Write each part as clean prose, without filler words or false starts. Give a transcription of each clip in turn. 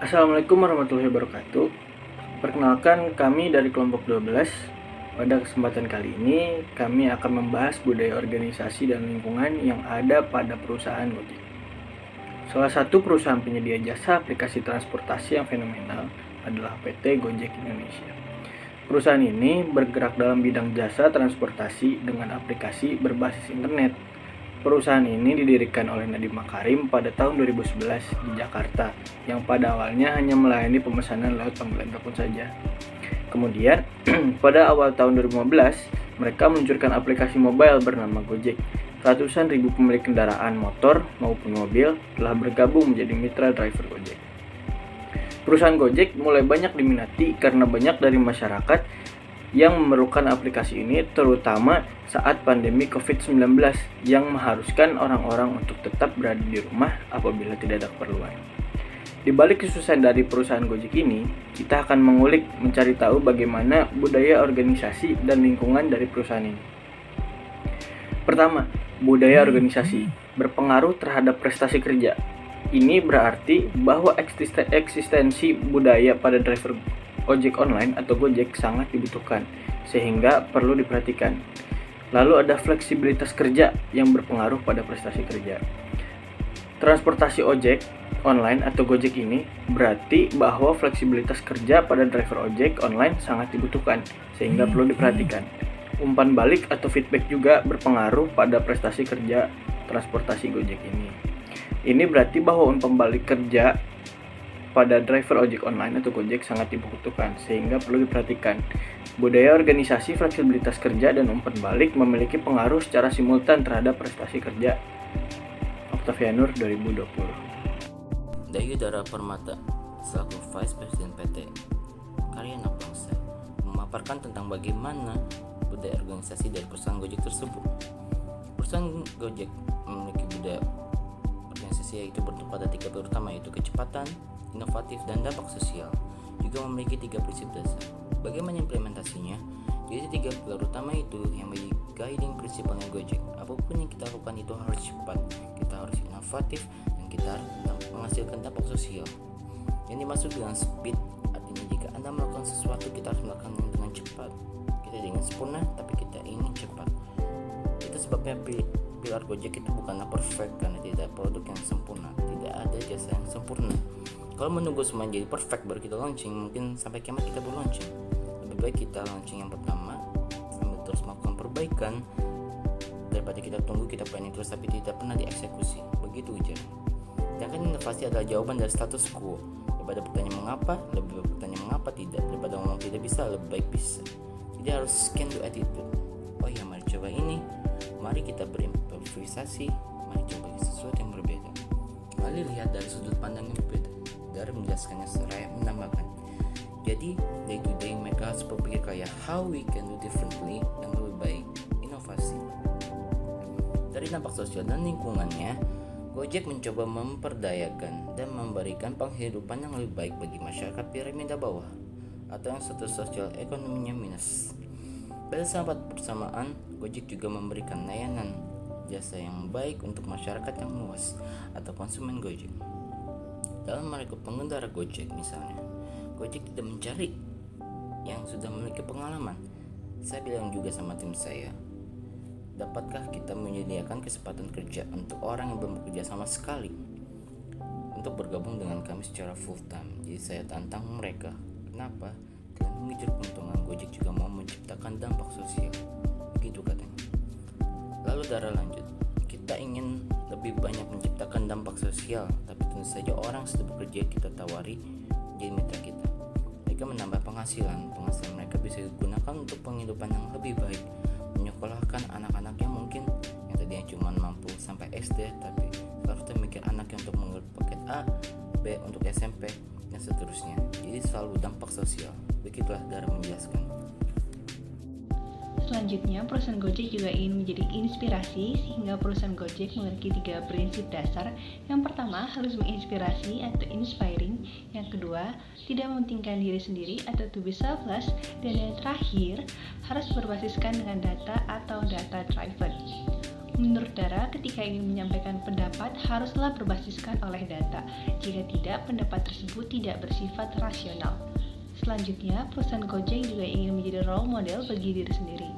Assalamualaikum warahmatullahi wabarakatuh. Perkenalkan, kami dari kelompok 12. Pada kesempatan kali ini, kami akan membahas budaya organisasi dan lingkungan yang ada pada perusahaan Gojek. Salah satu perusahaan penyedia jasa aplikasi transportasi yang fenomenal adalah PT Gojek Indonesia. Perusahaan ini bergerak dalam bidang jasa transportasi dengan aplikasi berbasis internet. Perusahaan ini didirikan oleh Nadiem Makarim pada tahun 2011 di Jakarta, yang pada awalnya hanya melayani pemesanan lewat panggilan telepon saja. Kemudian, pada awal tahun 2015, mereka meluncurkan aplikasi mobile bernama Gojek. Ratusan ribu pemilik kendaraan motor maupun mobil telah bergabung menjadi mitra driver Gojek. Perusahaan Gojek mulai banyak diminati karena banyak dari masyarakat yang memerlukan aplikasi ini, terutama saat pandemi COVID-19 yang mengharuskan orang-orang untuk tetap berada di rumah apabila tidak ada keperluan. Di balik kesusahan dari perusahaan Gojek ini, kita akan mengulik mencari tahu bagaimana budaya organisasi dan lingkungan dari perusahaan ini. Pertama, budaya organisasi berpengaruh terhadap prestasi kerja. Ini berarti bahwa eksistensi budaya pada driver ojek online atau Gojek sangat dibutuhkan, sehingga perlu diperhatikan. Lalu ada fleksibilitas kerja yang berpengaruh pada prestasi kerja. Transportasi ojek online atau Gojek ini berarti bahwa fleksibilitas kerja pada driver ojek online sangat dibutuhkan, sehingga perlu diperhatikan. Umpan balik atau feedback juga berpengaruh pada prestasi kerja transportasi Gojek ini. Ini berarti bahwa umpan balik kerja pada driver ojek online atau Gojek sangat dibutuhkan, sehingga perlu diperhatikan. Budaya organisasi, fleksibilitas kerja, dan umpan balik memiliki pengaruh secara simultan terhadap prestasi kerja. Oktavianur 2020. Dayudara Permata, selaku Vice President PT Karya Anak Bangsa, memaparkan tentang bagaimana budaya organisasi dari perusahaan Gojek tersebut. Perusahaan Gojek memiliki budaya organisasi yaitu berbentuk pada 3 pilar utama, yaitu kecepatan, inovatif, dan dampak sosial. Juga memiliki 3 prinsip dasar. Bagaimana implementasinya? Jadi 3 pilar utama itu yang menjadi guiding prinsipnya Gojek. Apapun yang kita lakukan itu harus cepat, kita harus inovatif, dan kita harus menghasilkan dampak sosial. Yang dimaksud dengan speed artinya jika Anda melakukan sesuatu, kita harus melakukannya dengan cepat. Kita dengan sempurna, tapi kita ingin cepat. Itu sebabnya pilar Gojek itu bukanlah perfect, karena tidak ada produk yang sempurna, tidak ada jasa yang sempurna. Kalau menunggu semua jadi perfect baru kita launching, mungkin sampai kiamat kita baru launching. Lebih baik kita launching yang pertama sambil terus melakukan perbaikan daripada kita tunggu kita planning terus tapi tidak pernah dieksekusi. Begitu ujar. Sedangkan inovasi adalah jawaban dari status quo. Daripada bertanya mengapa, lebih baik bertanya mengapa tidak. Daripada ngomong tidak bisa, lebih baik bisa. Jadi harus can do attitude. Oh ya, mari coba ini. Mari kita berimprovisasi. Mari coba sesuatu yang berbeda. Mari lihat dari sudut pandang yang berbeda. Dari menjelaskannya seraya menambahkan, jadi day to day mereka harus berpikir kayak how we can do differently yang lebih baik, inovasi. Dari dampak sosial dan lingkungannya, Gojek mencoba memperdayakan dan memberikan penghidupan yang lebih baik bagi masyarakat piramida bawah atau yang status sosial ekonominya minus. Pada saat bersamaan, Gojek juga memberikan layanan jasa yang baik untuk masyarakat yang luas atau konsumen Gojek. Dalam merekrut pengendara Gojek misalnya, Gojek tidak mencari yang sudah memiliki pengalaman. Saya bilang juga sama tim saya, dapatkah kita menyediakan kesempatan kerja untuk orang yang belum bekerja sama sekali untuk bergabung dengan kami secara full time. Jadi saya tantang mereka. Kenapa? Dengan mengejar keuntungan, Gojek juga mau menciptakan dampak sosial. Begitu katanya. Lalu darah lanjut, kita ingin lebih banyak menciptakan dampak sosial, tapi tentu saja orang sudah bekerja kita tawari jadi mitra kita. Mereka menambah penghasilan mereka bisa digunakan untuk penghidupan yang lebih baik, menyekolahkan anak-anak yang mungkin yang tadinya cuma mampu sampai SD, tapi harus memikir anaknya untuk mengambil paket A, B untuk SMP, dan seterusnya. Jadi selalu dampak sosial. Begitulah Dara menjelaskan. Selanjutnya, perusahaan Gojek juga ingin menjadi inspirasi sehingga perusahaan Gojek memiliki 3 prinsip dasar. Yang pertama, harus menginspirasi atau inspiring. Yang kedua, tidak mementingkan diri sendiri atau to be selfless. Dan yang terakhir, harus berbasiskan dengan data atau data driven. Menurut Dara, ketika ingin menyampaikan pendapat haruslah berbasiskan oleh data. Jika tidak, pendapat tersebut tidak bersifat rasional. Selanjutnya, perusahaan Gojek juga ingin menjadi role model bagi diri sendiri.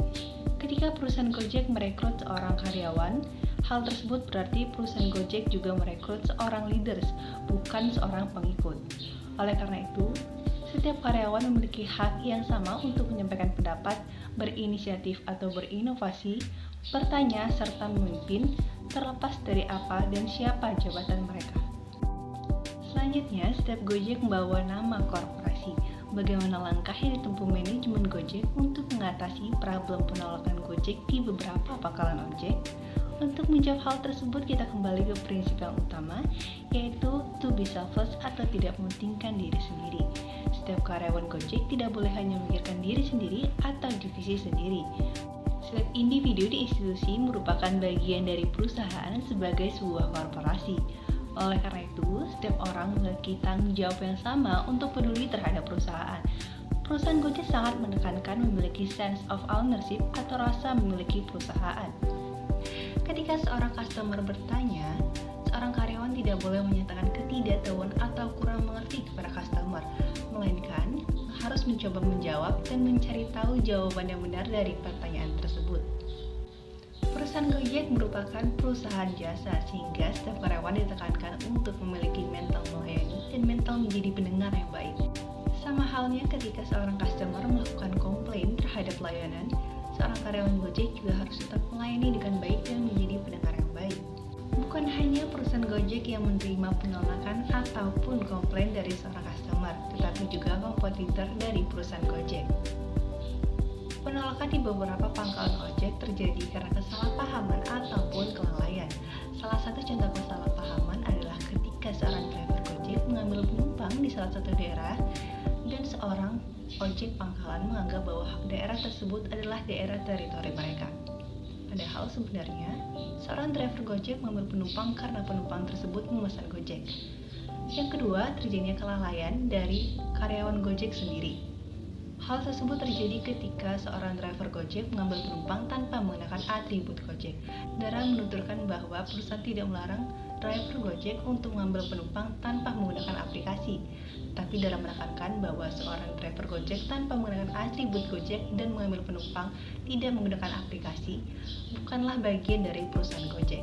Ketika perusahaan Gojek merekrut seorang karyawan, hal tersebut berarti perusahaan Gojek juga merekrut seorang leaders, bukan seorang pengikut. Oleh karena itu, setiap karyawan memiliki hak yang sama untuk menyampaikan pendapat, berinisiatif atau berinovasi, bertanya, serta memimpin, terlepas dari apa dan siapa jabatan mereka. Selanjutnya, setiap Gojek membawa nama korporasi. Bagaimana langkah yang ditempuh manajemen Gojek untuk mengatasi problem penolakan Gojek di beberapa pangkalan ojek? Untuk menjawab hal tersebut, kita kembali ke prinsip yang utama, yaitu to be selfless atau tidak mementingkan diri sendiri. Setiap karyawan Gojek tidak boleh hanya memikirkan diri sendiri atau divisi sendiri. Setiap individu di institusi merupakan bagian dari perusahaan sebagai sebuah korporasi. Oleh karena itu, setiap orang memiliki tanggung jawab yang sama untuk peduli terhadap perusahaan. Perusahaan Gojek sangat menekankan memiliki sense of ownership atau rasa memiliki perusahaan. Ketika seorang customer bertanya, seorang karyawan tidak boleh menyatakan ketidaktahuan atau kurang mengerti kepada customer, melainkan harus mencoba menjawab dan mencari tahu jawaban yang benar dari pertanyaan tersebut. Perusahaan Gojek merupakan perusahaan jasa, sehingga setiap karyawan ditekankan untuk memiliki mental melayani dan mental menjadi pendengar yang baik. Sama halnya ketika seorang customer melakukan komplain terhadap layanan, seorang karyawan Gojek juga harus tetap melayani dengan baik dan menjadi pendengar yang baik. Bukan hanya perusahaan Gojek yang menerima penolakan ataupun komplain dari seorang customer, tetapi juga kompetitor dari perusahaan Gojek. Penolakan di beberapa pangkalan ojek terjadi karena kesalahpahaman ataupun kelalaian. Salah satu contoh kesalahpahaman adalah ketika seorang driver Gojek mengambil penumpang di salah satu daerah dan seorang ojek pangkalan menganggap bahwa daerah tersebut adalah daerah teritori mereka. Padahal sebenarnya, seorang driver Gojek mengambil penumpang karena penumpang tersebut memesan Gojek. Yang kedua, terjadinya kelalaian dari karyawan Gojek sendiri. Hal tersebut terjadi ketika seorang driver Gojek mengambil penumpang tanpa menggunakan atribut Gojek. Dara menuturkan bahwa perusahaan tidak melarang driver Gojek untuk mengambil penumpang tanpa menggunakan aplikasi. Tapi Dara menekankan bahwa seorang driver Gojek tanpa menggunakan atribut Gojek dan mengambil penumpang tidak menggunakan aplikasi bukanlah bagian dari perusahaan Gojek.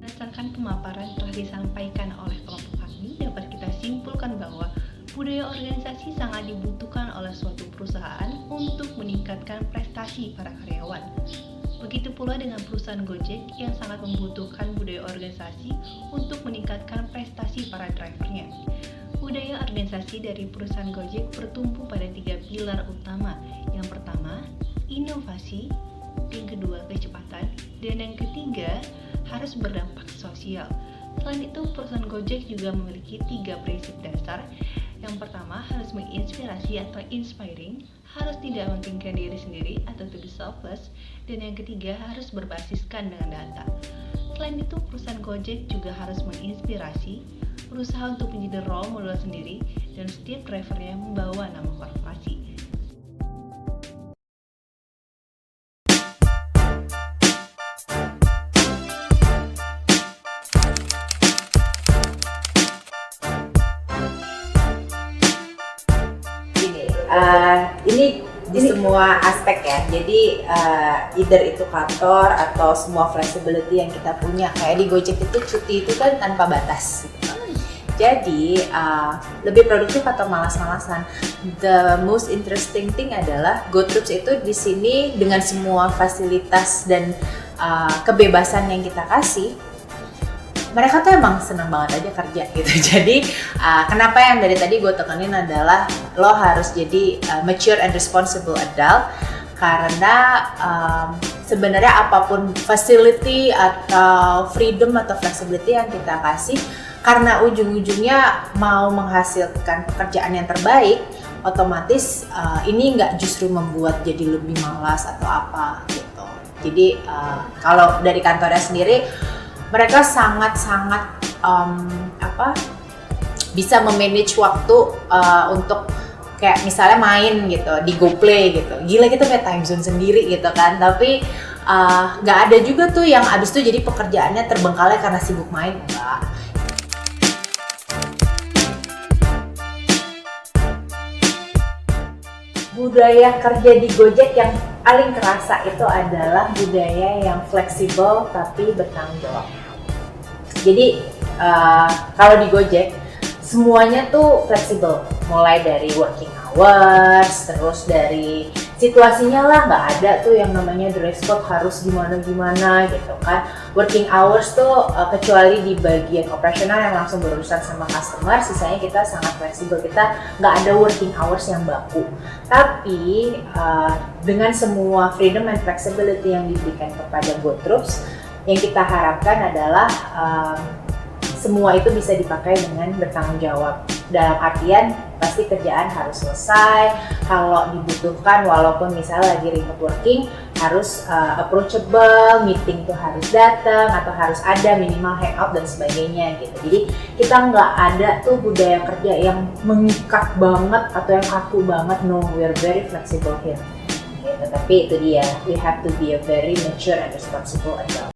Berdasarkan pemaparan telah disampaikan oleh kelompok kami, dapat kita simpulkan bahwa budaya organisasi sangat dibutuhkan oleh suatu perusahaan untuk meningkatkan prestasi para karyawan. Begitu pula dengan perusahaan Gojek yang sangat membutuhkan budaya organisasi untuk meningkatkan prestasi para drivernya. Budaya organisasi dari perusahaan Gojek bertumpu pada 3 pilar utama. Yang pertama, inovasi, yang kedua, kecepatan, dan yang ketiga, harus berdampak sosial. Selain itu, perusahaan Gojek juga memiliki 3 prinsip dasar. Yang pertama, harus menginspirasi atau inspiring, harus tidak mementingkan diri sendiri atau to be selfless, dan yang ketiga, harus berbasiskan dengan data. Selain itu, perusahaan Gojek juga harus menginspirasi, berusaha untuk menjadi role model sendiri, dan setiap drivernya membawa nama korporasi. Ini di semua aspek ya, jadi either itu kantor atau semua flexibility yang kita punya. Kayak di Gojek itu cuti itu kan tanpa batas gitu. Jadi lebih produktif atau malas-malasan. The most interesting thing adalah GoTroops itu di sini dengan semua fasilitas dan kebebasan yang kita kasih, mereka tuh emang seneng banget aja kerja gitu. Jadi kenapa yang dari tadi gue tekenin adalah lo harus jadi mature and responsible adult, karena sebenarnya apapun facility atau freedom atau flexibility yang kita kasih, karena ujung-ujungnya mau menghasilkan pekerjaan yang terbaik, otomatis ini nggak justru membuat jadi lebih malas atau apa gitu. Jadi kalau dari kantornya sendiri, mereka sangat-sangat bisa memanage waktu untuk kayak misalnya main gitu di GoPlay gitu. Gila, kita punya time zone sendiri gitu kan. Tapi nggak ada juga tuh yang abis itu jadi pekerjaannya terbengkalai karena sibuk main, enggak. Budaya kerja di Gojek yang paling kerasa itu adalah budaya yang fleksibel tapi bertanggung jawab. Jadi kalau di Gojek semuanya tuh fleksibel, mulai dari working hours, terus dari situasinya lah, nggak ada tuh yang namanya dress code harus gimana gitu kan. Working hours tuh kecuali di bagian operasional yang langsung berurusan sama customer, sisanya kita sangat fleksibel, kita nggak ada working hours yang baku. Tapi dengan semua freedom and flexibility yang diberikan kepada GoTroops, yang kita harapkan adalah semua itu bisa dipakai dengan bertanggung jawab. Dalam artian pasti kerjaan harus selesai, kalau dibutuhkan walaupun misalnya lagi remote working harus approachable, meeting tuh harus datang atau harus ada minimal hangout dan sebagainya gitu. Jadi kita nggak ada tuh budaya kerja yang mengikat banget atau yang kaku banget, no, we're very flexible here gitu. Tapi itu dia, we have to be a very mature and responsible adult.